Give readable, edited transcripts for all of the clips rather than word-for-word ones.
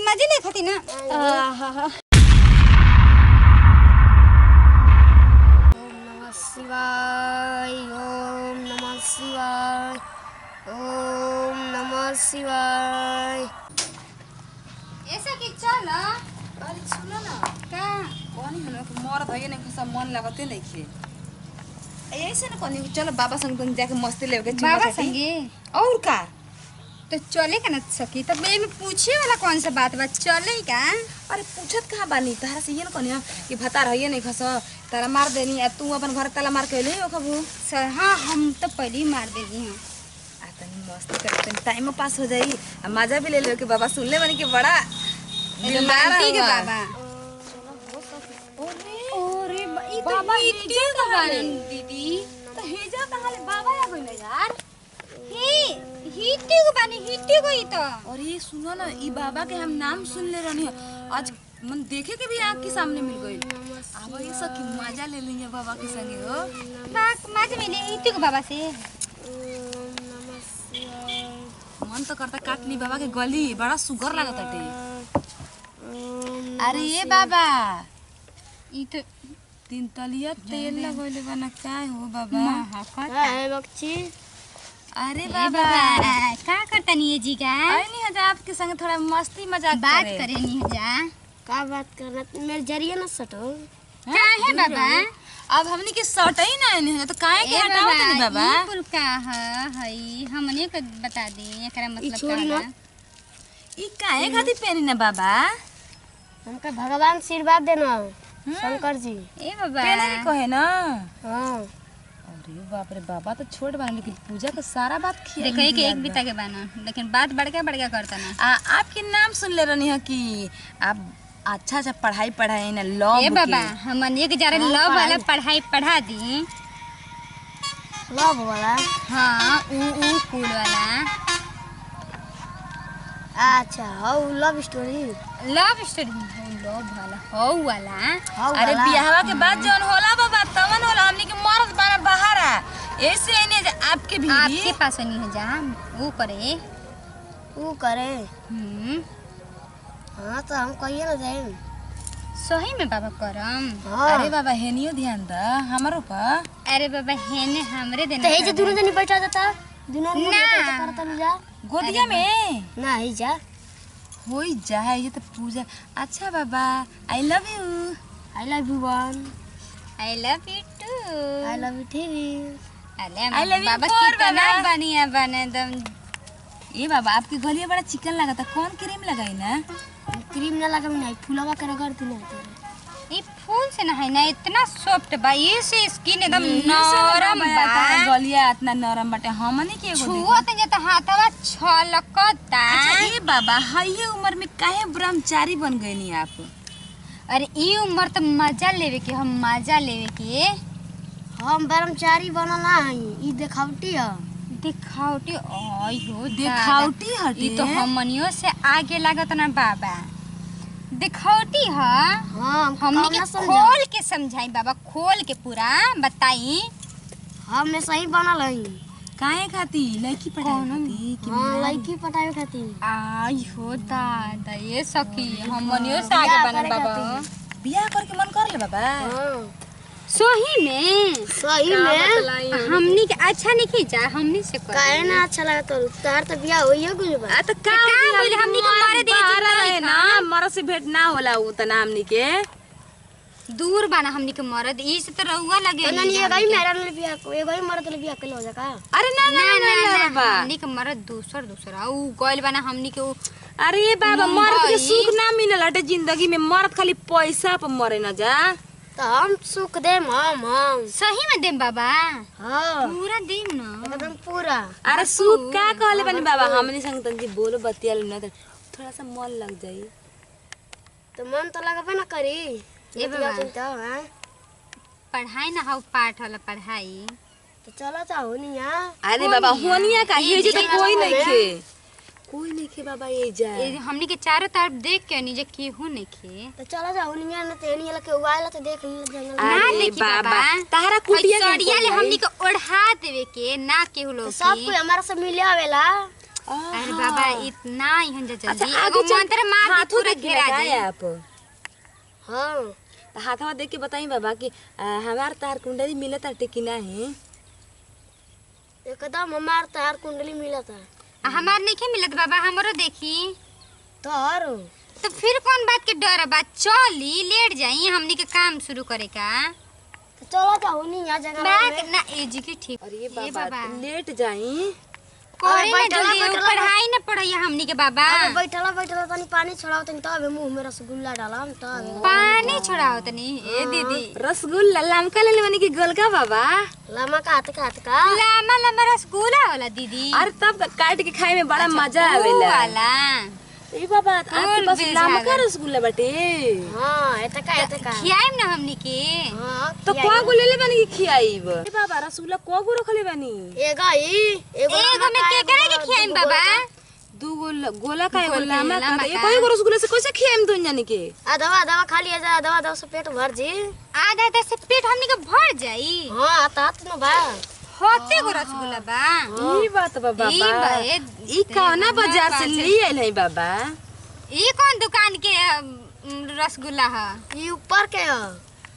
मजे नहीं खाती ना। ओम नमः शिवाय, ओम नमः शिवाय, ओम नमः शिवाय। ऐसा कि चल अरे सुनो ना का कौन है कि मोर भैया नहीं सब मन लगते नहीं खे ऐसे ना कौन चलो बाबा संग तुम जाके मस्ती लेके बाबा संगे और का तो चले का ना सकी तब में पूछे वाला कौन सा बात बा चले का। अरे पूछत कहाँ बानी तारा से ये ना कौन कि भता रहिए नहीं खस तारा मार देनी आ तू अपन घर ताला मार के ले हो कबू हाँ हम तो पहले ही मार देगी हैं। आ तनी मस्ती कर तनी टाइम पास हो जाई आ मजा भी ले ले के बाबा सुन ले बनी के बड़ा रोमांटिक है बाबा। अरे ई तो बाबा हिट्टी का बानी दीदी तो हेजा कहाँ ले बाबा आ गइल यार हे हिट्टी को बानी हिट्टी को ही तो। और ये सुनो ना ई बाबा के हम नाम सुन ले रहनी आज मन देखे के भी आँख के सामने मिल गई अब ये सब की मजा ले लेंगे बाबा के संगे हो बात माज मिले हिट्टी को बाबा से। मन तो करता काट ली बाबा के गली बड़ा सुगर लागत है। अरे ये बाबा ई तो तीन तलिया तेल लगोले बना काय हो बाबा है बच्ची। अरे बाबा बाबा का करता नहीं है जी का आई नहीं है आपके संग थोड़ा मस्ती मजाक बात करे करे नहीं है जा का बात करना मेरे जरिए ना सटो। का है बाबा। अब हमनी के सट ही ना नहीं है तो काहे के हटाओ तनी बाबा ई कुल का हई हमने के बता दे एकरा मतलब छोड़ी का ना। है? ई काहे खातिर पहनी ना बाबा हमका भगवान आशीर्वाद देना शंकर जी। ए बाबा पहने के कहे ना हाँ अरे बाप रे बाबा तो छोट बना लेकिन पूजा का सारा बात खिया देखो एक एक बिता के बाना लेकिन बात बड़का बड़का करता ना। आपके नाम सुन ले रही है कि आप अच्छा अच्छा पढ़ाई पढ़ाई ना लॉ ए बाबा हमन एक जरा लव वाला पढ़ाई पढ़ा दी। लव वाला। हाँ ऊ कुल वाला अच्छा हो love story. Love story love वाला हो वाला। अरे बियाहवा के बाद जौन होला बाबा तवन होला हमनी के मर्द बाना बाहर आ ऐसे आइने जे आपके भी आपके पास नहीं है जा वो करे। वो करे। हम्म हाँ तो हम कहिए ना जाए। सही में बाबा करम। हाँ अरे बाबा हेनियो ध्यान द हमारो पर अरे बाबा हेने हमरे तो देना हे जे दोनों जनी बैठा जाता दोनों ना। करता नहीं जा गोदिया में ना ही जा। होई जाए ये तो पूजा अच्छा बाबा I love you I love you one. I love you two. I love you three. अरे I love you बाबा more, कितना बाबा। बढ़िया बने दम। ए बाबा आपके गलिया बड़ा चिकन लगा था कौन क्रीम लगाई ना क्रीम ना लगा नहीं फुलवा कर करती ना ये फूल से ना है ना इतना सॉफ्ट बा ये से स्किन एकदम नरम बा। गलिया इतना नरम बाटे हमनी के एगो देखो। छुओ त तो हाथवा छलकता। अच्छा ए बाबा हइये उम्र में काहे ब्रह्मचारी बन गईनी आप अरे ई उम्र तो मजा लेवे के हम मजा लेवे के हम ब्रह्मचारी बनला हई ई देखावटी है। दिखावटी आई हो देखावटी हटे ई तो हमनियो से आगे लागत ना बाबा दिखावटी है। हाँ हमनी के खोल के समझाई बाबा खोल के पूरा बताई। हम में सही बनल हई। काहे खाती लड़की पढ़ाई खाती कि हाँ लड़की पटावे खातिर। आई हो दादा ये सखी हमनियो से आगे बने बाबा। बियाह करके मन कर ले बाबा हाँ सही में सही में हमनी के अच्छा नहीं खींचा हमनी से कर काहे ना अच्छा लगा तो तार तो बियाह होइए गुल बा। आ तो का बोले हमनी के मारे दे है ना मर से भेंट ना होला उ त ना हमनी के दूर बाना हमनी के मरद ई से तो रहुआ लगे तो ननी ये गई मेरा ले बियाह को ये गई मरद ले बियाह के हो जाका। अरे ना ना ना ना बाबा हमनी के मरद दूसर दूसरा ऊ गइल बाना हमनी के अरे ये बाबा मर्द के सुख ना मिलल हटे जिंदगी में मर्द खाली पैसा पर मरे ना जा तो हम सुख देम हम सही में देम बाबा। हाँ पूरा देम ना एकदम पूरा। अरे सुख का कहले बनी बाबा हमनी संग तंजी बोलो बतियाल ना तो थोड़ा सा मन लग जाई तो मन तो लगबे ना करी ये बाबा तो हां पढ़ाई ना हो पाठ वाला पढ़ाई तो चलो चाहो निया। अरे बाबा होनिया का ये जे तो कोई नहीं खे कोई नहीं खे बाबा ये जा हमनी के चारों तरफ देख के नीचे केहू नहीं खे तो चलो जाओ निया ना तेनी लके उगाला तो देख ले जंगल। ना देखी बाबा तारा कुटिया सड़िया ले हमनी के ओढ़ा देवे के ना केहू लोग सब कोई हमारा से मिले आवेला। अरे बाबा इतना ही हंजा जल्दी अच्छा, एगो आगे चल- मंत्र मार हाथों पूरा देख के घेरा लगाए दे। आप हाँ तो हाथवा देख के बताई बाबा कि हमार तार कुंडली मिलत ताटे कि नाही। एकदम हमार तार कुंडली मिला था हमार नहीं मिलत बाबा, हमरो देखी। तो और तो फिर कौन बात के डर बा, चली लेट जाई हमनी के काम शुरू करे का। तो चलो जाओ नहीं यहाँ जगह बात ना एजी की ठीक। अरे बाबा लेट जाई। करे ना बैठला, जल्दी बैठला। पढ़ाई ना पढ़ाइया हमनी के बाबा। अब बैठला बैठला तनी पानी छड़ाओ तनी तब मुंह में रसगुल्ला डालम तब पानी छोड़ाओ तनी ए दीदी। रसगुल्ला लमका ले लेवनी कि गोलका बाबा। लमा का हाथ का लामा लामा रसगुल्ला होला दीदी। अरे तब काट के खाए में बड़ा मजा ऊ आवेला। वाला ए बाबा आपके पास बेच लमका आवेला। रसगुल्ला बाटे। हाँ ऐसा का खियाइम ना हमनी के। हाँ तो को गो ले ले बानी कि खियाइब। ए बाबा रसगुल्ला को गो रखले बानी। एगा ही एगो में के करे के खियाइम बाबा। दू गोला का एगो गोल के लामा का लामा एक का। ही गो रसगुल्ला से कैसे खियाइम दोन जानी के। दवा दवा खा लिया जा दवा से पेट भर जी। आधा से पेट हमनी के भर जाई। हाँ आता न बा होते गो रसगुल्ला बा। ई बात बा ई बाबा। बा, ई कौना बाजार से ले आइल है बाबा। ई कौन दुकान के रसगुल्ला है? ये ऊपर के है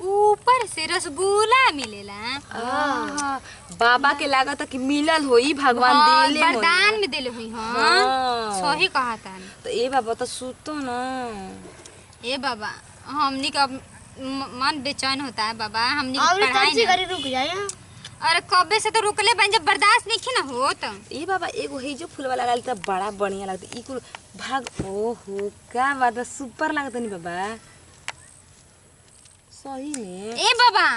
ऊपर से रसगुल्ला मिलेला। आहा, बाबा के लागत कि मिलल होई भगवान हाँ, देले होई। वरदान में देले हुई। हाँ हाँ। सही कहा था। तो ए बाबा तो सुतो ना। ए बाबा हमनी का मन बेचैन होता है बाबा, हमनी और की पढ़ाई कौन सी ना। घड़ी रुक जाए। अरे कबे से तो रुकले बन, जब बर्दाश्त नहीं ना होत। ए बाबा एगो हे जो फूलवा लगाल त बड़ा बढ़िया लगता। ई कुल भाग ओहो का बात बा, सुपर लगता नी बाबा सही में। ए बाबा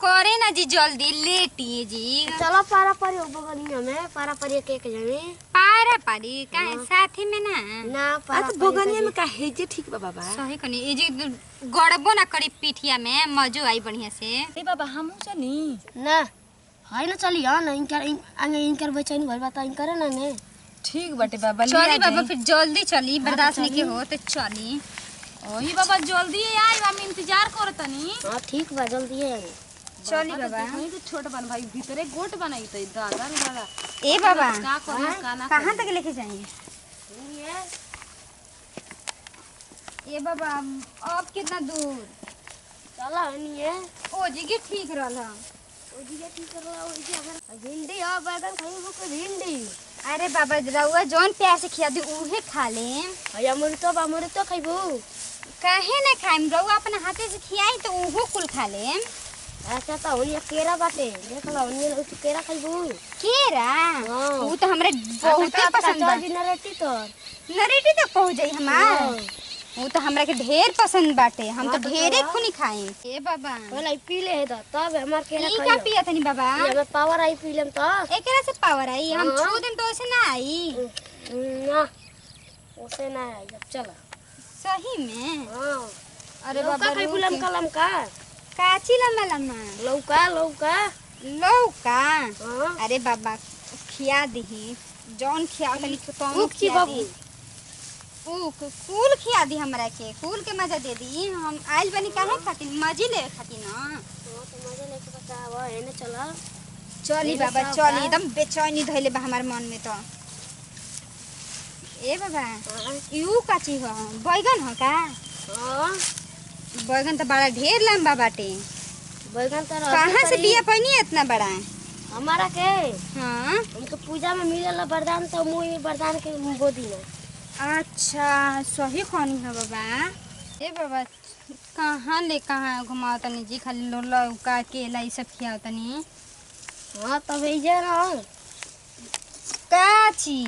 करे ना जी जल्दी लेटिए जी। चलो पारा पारी बगनिया में पारा पारी के जाने पारा पारी काहे साथी में ना। ना आ पारा तो बगनिया में का हे जे ठीक बा बाबा। सही कनी ए जी गड़बो ना करी पीठिया में, मजो आई बढ़िया से। ए बाबा हमहू चली। ना है ना चली हां ना इनकर बेचैन भइल बा त इनकर ना ने ठीक बाटे बाबा चली बाबा फिर जल्दी चली, बर्दाश्त नहीं के हो तो चली। ओही बाबा जल्दी आई, हम इंतजार करतनी। हां ठीक बा जल्दी है चली बाबा। वही तो छोट बन भाई भीतरे गोट बनाई त दादा रे दादा ए बाबा का करना का ना। कहाँ तक लेके जाएंगे? ए बाबा अब कितना दूर? चला नहीं है ओ जी के ठीक रहला। ओजी के ठीक कर रहा ओजी अगर भिंडी आ बैगन खाई हो के भिंडी अरे बाबा रउआ जौन प्यार से खिया दी उहे खा ले। भैया मोरी तो खाइबो काहे ना खाइम, रउआ अपने हाथे से खियाई तो उहो कुल खा ले। अच्छा तो होलिया केरा बाटे देख लो ओनी उस केरा खाइबो केरा हाँ। ऊ तो हमरे बहुते पसंद बा। नरेटी तो नरेटी तक पहुंच जाई हमार। ऊ तो हमरा के ढेर पसंद बाटे, हम तो ढेरे खुनी खाई। ए बाबा पहले पी ले तो तब हमार केरा ई का खाइयो पिया तनी बाबा? ये हमें पावर आई पी लेम तो एकरा से पावर आई, हम हाँ। छू देम तो ऐसे ना आई। ना उसे ना आई जब चला सही में? हां अरे लौका बाबा खाइबो लम कलम का काची लम्बा लम्बा लौका लौका। हां अरे बाबा खिया दही जौन खिया तनी तो ऊख की बाबू ऊख कुल खिया दी हमरा के, कुल के मजा दे दी। हम आइल बनी काहे खातिर? मजे ले खातिर ना। हां तो मजे लेके बतावा एने चला चली बाबा चली, एकदम बेचैनी धइले बा हमार मन में तो। ए बाबा यू काची हो? बैगन हो का? हां बैगन तो बड़ा ढेर लंबा बाटे। बैगन तो कहाँ से बिया पैनी इतना बड़ा? हमारा के हाँ हमको पूजा में मिलेला वरदान तो मुंह में वरदान के गोदी में अच्छा सही खानी है बाबा। ए बाबा कहाँ ले कहाँ घुमाओ तनी जी? खाली लौका केला ये सब खियाओ तनी। हाँ तब ये ना काची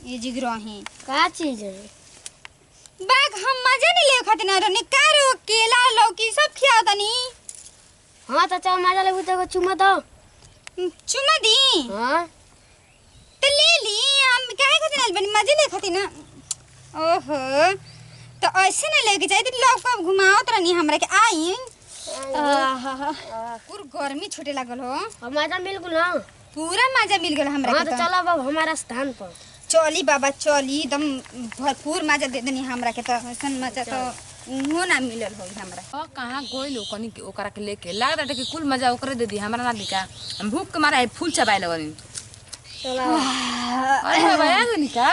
ये जिगरही का चीज है बाग हम मजा नहीं ले खातिर ना रहने का रो केला लौकी सब खियाओ तनी। हाँ तो चल मजा ले तो चुमा दो चुमा दी हाँ तो ले ली, हम काहे खातिर आइल बनी? मजे ले खातिर ना। ओहो तो ऐसे ना लेके जाए तो लौका घुमाओ तो नहीं हमरा के आई। आहा पूरा गर्मी छूटे लागल हो, अब मजा मिल गल ना। पूरा मजा मिल गल हमरा हाँ के तो तो। चलो बाबू हमारा स्थान पर चली बाबा चली, एकदम भरपूर मजा दे देनी हमरा के तो। ऐसन मजा तो उहो ना मिलल हो हमरा। ओ कहां गोइल ओकनी के ओकरा के लेके लागत कि कुल मजा ओकरे दे दी हमरा ना दिका। हम भूख के मारे फूल चबाए लगनी। चला अरे बाबा आ गनी का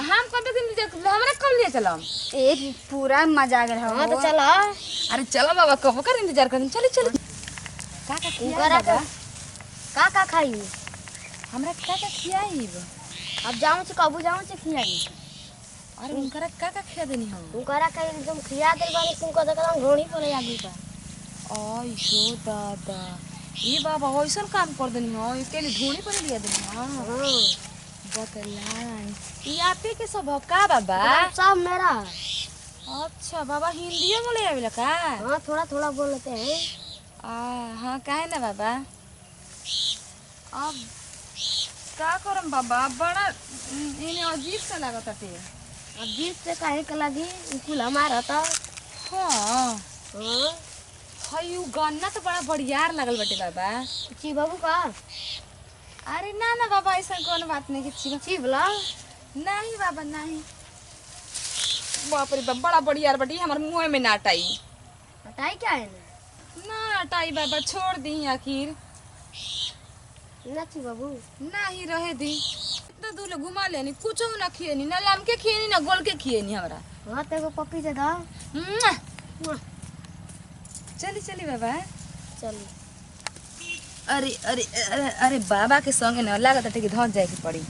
हम कब तक हमरा कब लिए चलम एक पूरा मजा आ गया हाँ तो चला अरे चलो बाबा कब कर इंतजार कर चली चली का खिया का खाई हमरा का खियाई अब जाऊं से कबू जाऊं से खियाई अरे उनकरा का खिया देनी हम तुमकरा कहीं एकदम खिया दे बानी तुमको तो कदम घोड़ी पड़े आगे का आई हो दादा ये बाबा वैसन काम कर देनी हो इसके लिए ढूंढी पर लिया देनी हां बतलाई ये आपे के सब का बाबा सब मेरा अच्छा बाबा हिंदी में ले आवेला का हाँ थोड़ा थोड़ा बोल लेते हैं हाँ काहे ना बाबा अब का करम बाबा बड़ा इन्हें अजीब सा लागत है अब जीत से काहे के लगी कुल हमारा था हाँ हाँ हई उ गन्ना तो बड़ा बढ़ियार लागल बटे बाबा ची बाबू का अरे ना ना बाबा ऐसा कोनो बात नहीं कि ची बोला नहीं बाबा नहीं बाप रे बाप बड़ा बढ़ियार बटी हमार मुंह में नाटाई हटाई क्या है ना हटाई बाबा छोड़ दी आखिर ना ची बाबू नहीं रहे दी इतना दूर घुमा लेनी कुछ ना खिएनी ना लाम के खिएनी ना गोल के खिएनी हमरा हाँ तेरे पप्पी से था चली चली बाबा चल अरे अरे अरे अरे बाबा के संगे न लागत है कि धस जाए के पड़ी